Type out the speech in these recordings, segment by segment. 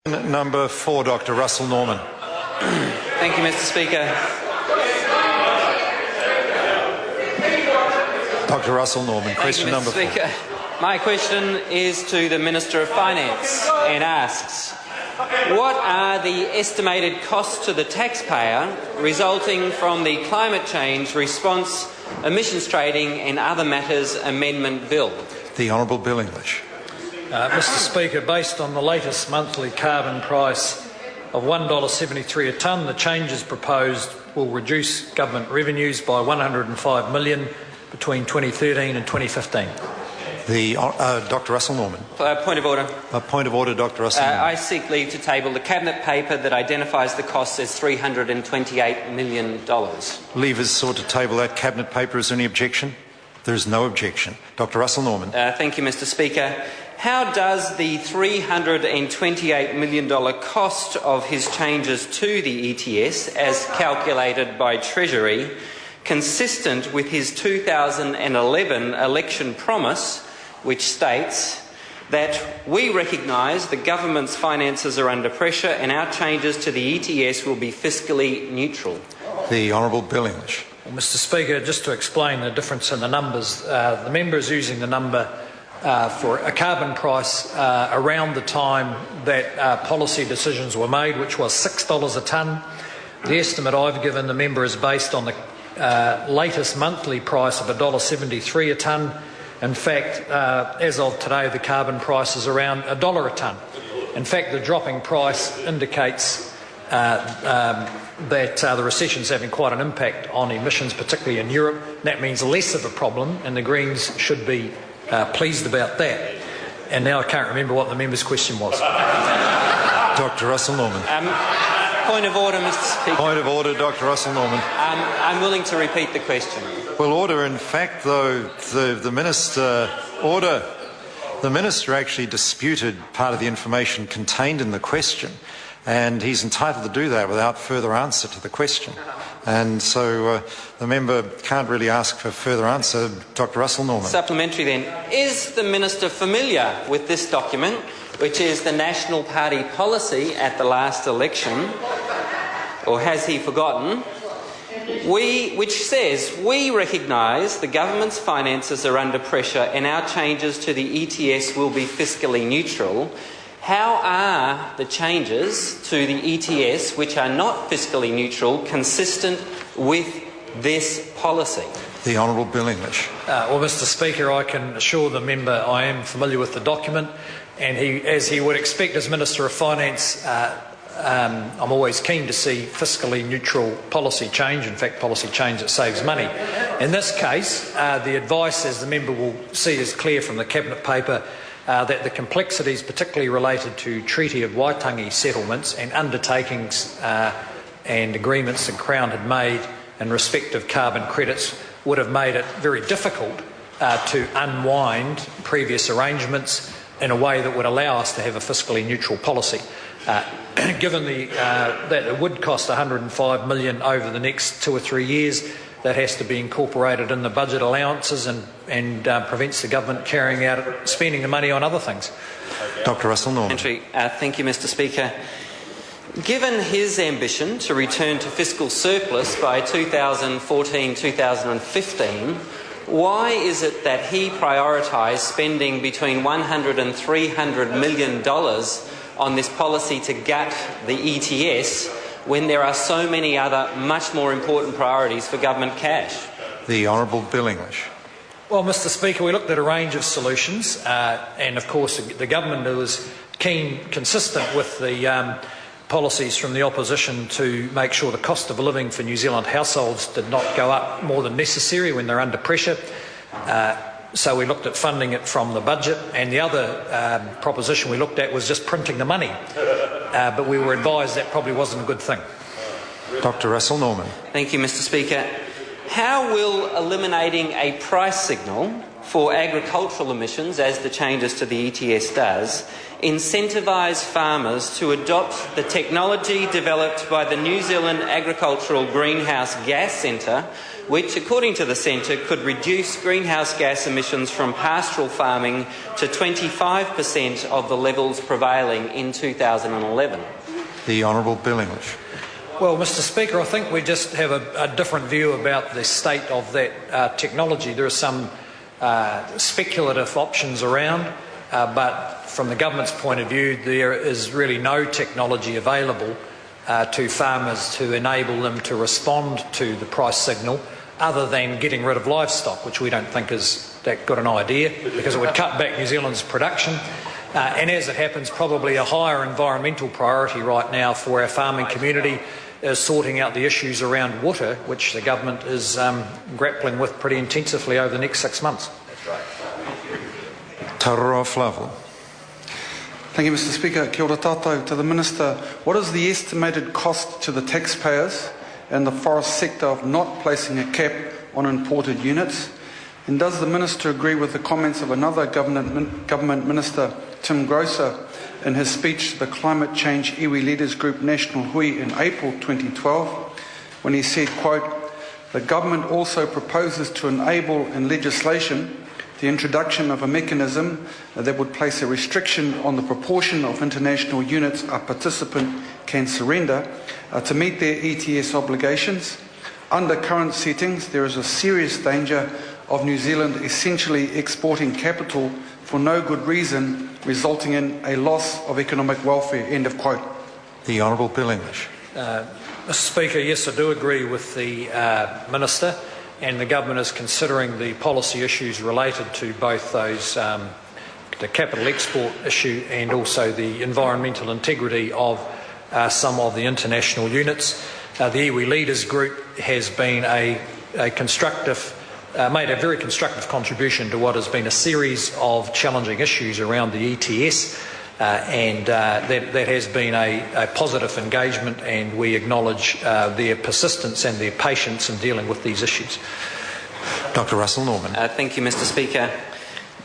Number 4, Dr. Russel Norman. Thank you, Mr. Speaker. Dr. Russel Norman, question number 4. Speaker. My question is to the Minister of Finance and asks, what are the estimated costs to the taxpayer resulting from the Climate Change Response, Emissions Trading and Other Matters Amendment Bill? The Honourable Bill English. Mr. Speaker, based on the latest monthly carbon price of $1.73 a tonne, the changes proposed will reduce government revenues by $105 million between 2013 and 2015. Dr. Russell Norman. Point of order. Point of order, Dr. Russell Norman. I seek leave to table the Cabinet paper that identifies the costs as $328 million. Leave is sought to table that Cabinet paper. Is there any objection? There is no objection. Dr. Russell Norman. Thank you, Mr. Speaker. How does the $328 million cost of his changes to the ETS, as calculated by Treasury, consistent with his 2011 election promise, which states that we recognise the government's finances are under pressure and our changes to the ETS will be fiscally neutral? The Honourable Bill English. Well, Mr. Speaker, just to explain the difference in the numbers, the member is using the number for a carbon price around the time that policy decisions were made, which was $6 a tonne. The estimate I've given the member is based on the latest monthly price of $1.73 a tonne. In fact, as of today, the carbon price is around $1 a tonne. In fact, the dropping price indicates that the recession is having quite an impact on emissions, particularly in Europe. That means less of a problem, and the Greens should be pleased about that. And now I can't remember what the member's question was. Dr. Russell Norman. Point of order, Mr. Speaker. Point of order, Dr. Russell Norman. I'm willing to repeat the question. Well, order. In fact, though, the minister actually disputed part of the information contained in the question, and he's entitled to do that without further answer to the question. And so the member can't really ask for further answer. Dr. Russell Norman. Supplementary then. Is the minister familiar with this document, which is the National Party policy at the last election, or has he forgotten? Which says, we recognise the government's finances are under pressure and our changes to the ETS will be fiscally neutral. How are the changes to the ETS, which are not fiscally neutral, consistent with this policy? The Honourable Bill English. Well, Mr. Speaker, I can assure the member I am familiar with the document, and as he would expect as Minister of Finance, I'm always keen to see fiscally neutral policy change, in fact policy change that saves money. In this case, the advice, as the member will see, is clear from the Cabinet paper that the complexities particularly related to Treaty of Waitangi settlements and undertakings and agreements the Crown had made in respect of carbon credits would have made it very difficult to unwind previous arrangements in a way that would allow us to have a fiscally neutral policy. Given that it would cost $105 million over the next 2 or 3 years, that has to be incorporated in the budget allowances and prevents the government carrying out spending the money on other things. Dr. Russell Norman. Thank you, Mr. Speaker. Given his ambition to return to fiscal surplus by 2014-2015, why is it that he prioritised spending between $100 and $300 million on this policy to gut the ETS when there are so many other much more important priorities for government cash? The Honourable Bill English. Well, Mr. Speaker, we looked at a range of solutions and of course the government was consistent with the policies from the opposition to make sure the cost of living for New Zealand households did not go up more than necessary when they're under pressure. So we looked at funding it from the budget, and the other proposition we looked at was just printing the money. But we were advised that probably wasn't a good thing. Dr. Russell Norman. Thank you, Mr. Speaker. How will eliminating a price signal for agricultural emissions, as the changes to the ETS does, incentivise farmers to adopt the technology developed by the New Zealand Agricultural Greenhouse Gas Centre, which, according to the centre, could reduce greenhouse gas emissions from pastoral farming to 25% of the levels prevailing in 2011. The Honourable Bill English. Well, Mr Speaker, I think we just have a different view about the state of that technology. There are some speculative options around, but from the government's point of view, there is really no technology available to farmers to enable them to respond to the price signal other than getting rid of livestock, which we don't think is that good an idea because it would cut back New Zealand's production. And as it happens, probably a higher environmental priority right now for our farming community is sorting out the issues around water, which the government is grappling with pretty intensively over the next 6 months. That's right. Tarora Flavel. Thank you, Mr Speaker. Kia ora tātou. To the Minister, what is the estimated cost to the taxpayers and the forest sector of not placing a cap on imported units? And does the Minister agree with the comments of another government Minister, Tim Grosser, in his speech to the Climate Change Iwi Leaders Group National Hui in April 2012, when he said, quote, "The government also proposes to enable in legislation the introduction of a mechanism that would place a restriction on the proportion of international units a participant can surrender to meet their ETS obligations. Under current settings, there is a serious danger of New Zealand essentially exporting capital for no good reason, resulting in a loss of economic welfare." End of quote. The Honourable Bill English. Mr Speaker, yes, I do agree with the Minister, and the government is considering the policy issues related to both those, the capital export issue and also the environmental integrity of some of the international units. The Iwi Leaders Group has been made a very constructive contribution to what has been a series of challenging issues around the ETS, and that has been a positive engagement, and we acknowledge their persistence and their patience in dealing with these issues. Dr Russell Norman. Thank you, Mr Speaker.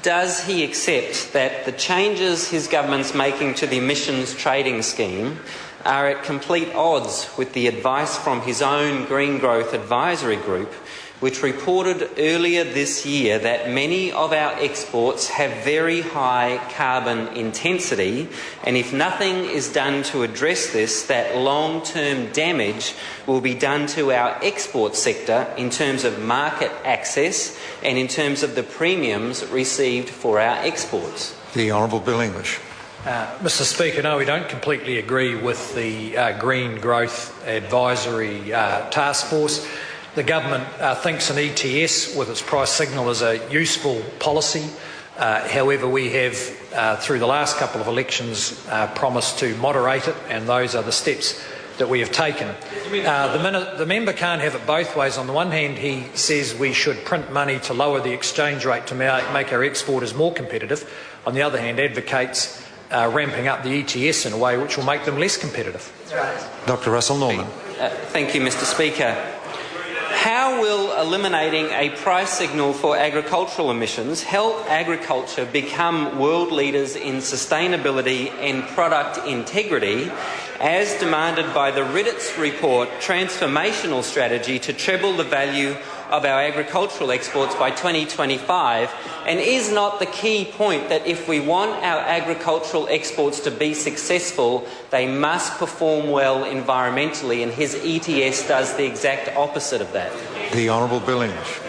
Does he accept that the changes his government's making to the emissions trading scheme are at complete odds with the advice from his own Green Growth Advisory Group, which reported earlier this year that many of our exports have very high carbon intensity, and if nothing is done to address this, that long-term damage will be done to our export sector in terms of market access and in terms of the premiums received for our exports? The Honourable Bill English. Mr Speaker, no, we don't completely agree with the Green Growth Advisory Task Force. The government thinks an ETS with its price signal is a useful policy. However, we have, through the last couple of elections, promised to moderate it, and those are the steps that we have taken. The member can't have it both ways. On the one hand, he says we should print money to lower the exchange rate to make our exporters more competitive. On the other hand, advocates ramping up the ETS in a way which will make them less competitive. Dr Russell Norman. Thank you, Mr Speaker. How will eliminating a price signal for agricultural emissions help agriculture become world leaders in sustainability and product integrity, as demanded by the Ridditz report Transformational Strategy to Treble the Value of Our Agricultural Exports by 2025? And is not the key point that if we want our agricultural exports to be successful, they must perform well environmentally, and his ETS does the exact opposite of that? The Honourable Bill English.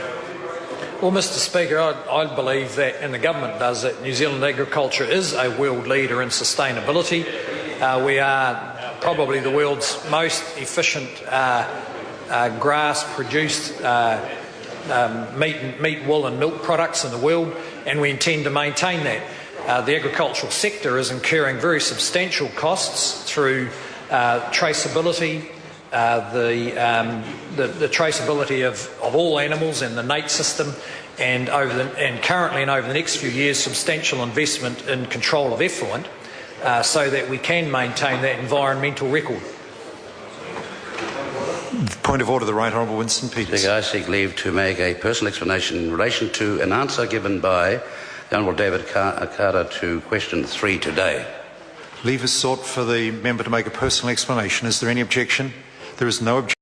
Well, Mr Speaker, I believe that, and the government does, that New Zealand agriculture is a world leader in sustainability. We are probably the world's most efficient grass-produced meat, wool and milk products in the world, and we intend to maintain that. The agricultural sector is incurring very substantial costs through traceability, the traceability of all animals and the NATE system, and currently and over the next few years, substantial investment in control of effluent, so that we can maintain that environmental record. Point of order, the Right Honourable Winston Peters. I seek leave to make a personal explanation in relation to an answer given by the Honourable David Carter to question 3 today. Leave is sought for the member to make a personal explanation. Is there any objection? There is no objection.